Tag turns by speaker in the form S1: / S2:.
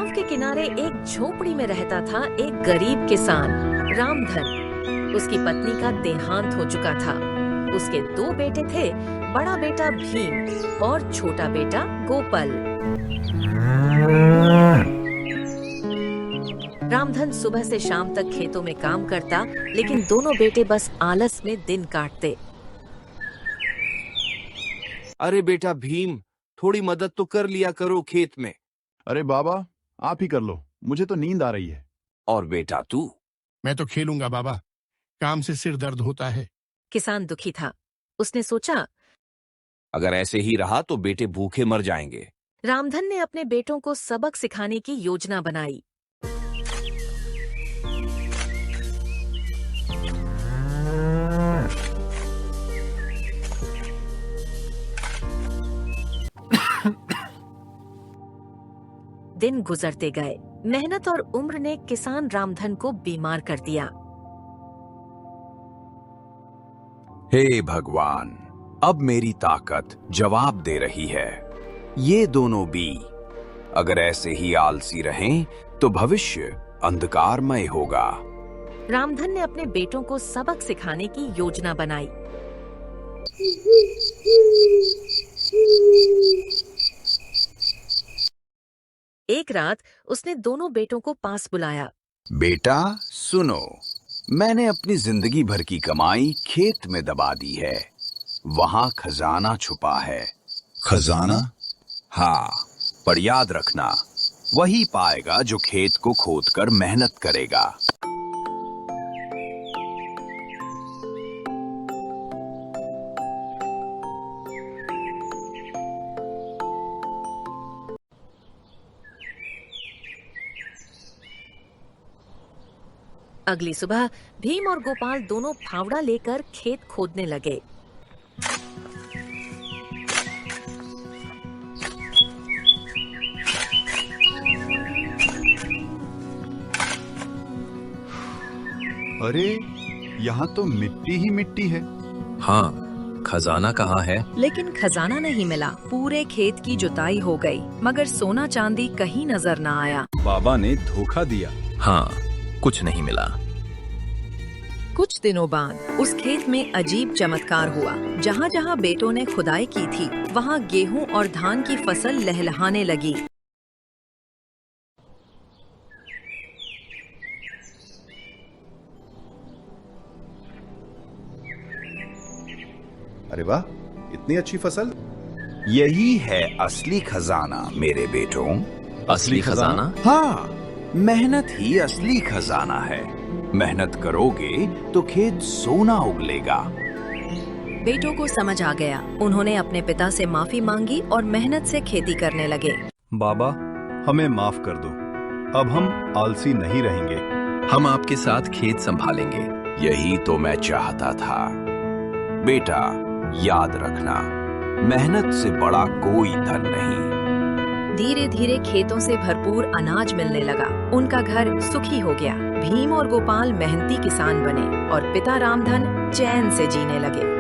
S1: गांव के किनारे एक झोपड़ी में रहता था एक गरीब किसान रामधन। उसकी पत्नी का देहांत हो चुका था। उसके दो बेटे थे, बड़ा बेटा भीम और छोटा बेटा गोपाल। रामधन सुबह से शाम तक खेतों में काम करता, लेकिन दोनों बेटे बस आलस में दिन काटते।
S2: अरे बेटा भीम, थोड़ी मदद तो कर लिया करो खेत में।
S3: अरे बाबा, आप ही कर लो, मुझे तो नींद आ रही है।
S2: और बेटा तू?
S4: मैं तो खेलूंगा बाबा, काम से सिर दर्द होता है।
S1: किसान दुखी था। उसने सोचा,
S2: अगर ऐसे ही रहा तो बेटे भूखे मर जाएंगे।
S1: रामधन ने अपने बेटों को सबक सिखाने की योजना बनाई। दिन गुजरते गए। मेहनत और उम्र ने किसान रामधन को बीमार कर दिया।
S5: हे भगवान, अब मेरी ताकत जवाब दे रही है। ये दोनों भी अगर ऐसे ही आलसी रहें तो भविष्य अंधकारमय होगा।
S1: रामधन ने अपने बेटों को सबक सिखाने की योजना बनाई। एक रात उसने दोनों बेटों को पास बुलाया।
S5: बेटा सुनो, मैंने अपनी जिंदगी भर की कमाई खेत में दबा दी है। वहां खजाना छुपा है। खजाना? हाँ, पर याद रखना, वही पाएगा जो खेत को खोदकर मेहनत करेगा।
S1: अगली सुबह भीम और गोपाल दोनों फावड़ा लेकर खेत खोदने लगे।
S3: अरे, यहाँ तो मिट्टी ही मिट्टी है।
S6: हाँ, खजाना कहाँ है?
S7: लेकिन खजाना नहीं मिला। पूरे खेत की जुताई हो गई, मगर सोना चांदी कहीं नजर न आया।
S3: बाबा ने धोखा दिया।
S6: हाँ, कुछ नहीं मिला।
S7: कुछ दिनों बाद उस खेत में अजीब चमत्कार हुआ। जहाँ जहाँ बेटों ने खुदाई की थी, वहाँ गेहूं और धान की फसल लहलहाने लगी।
S3: अरे वाह, इतनी अच्छी फसल।
S5: यही है असली खजाना मेरे बेटों।
S6: असली खजाना?
S5: हाँ, मेहनत ही असली खजाना है। मेहनत करोगे तो खेत सोना उगलेगा।
S7: बेटों को समझ आ गया। उन्होंने अपने पिता से माफी मांगी और मेहनत से खेती करने लगे।
S3: बाबा, हमें माफ कर दो। अब हम आलसी नहीं रहेंगे।
S6: हम आपके साथ खेत संभालेंगे।
S5: यही तो मैं चाहता था। बेटा, याद रखना, मेहनत से बड़ा कोई धन नहीं।
S7: धीरे धीरे खेतों से भरपूर अनाज मिलने लगा। उनका घर सुखी हो गया। भीम और गोपाल मेहनती किसान बने और पिता रामधन चैन से जीने लगे।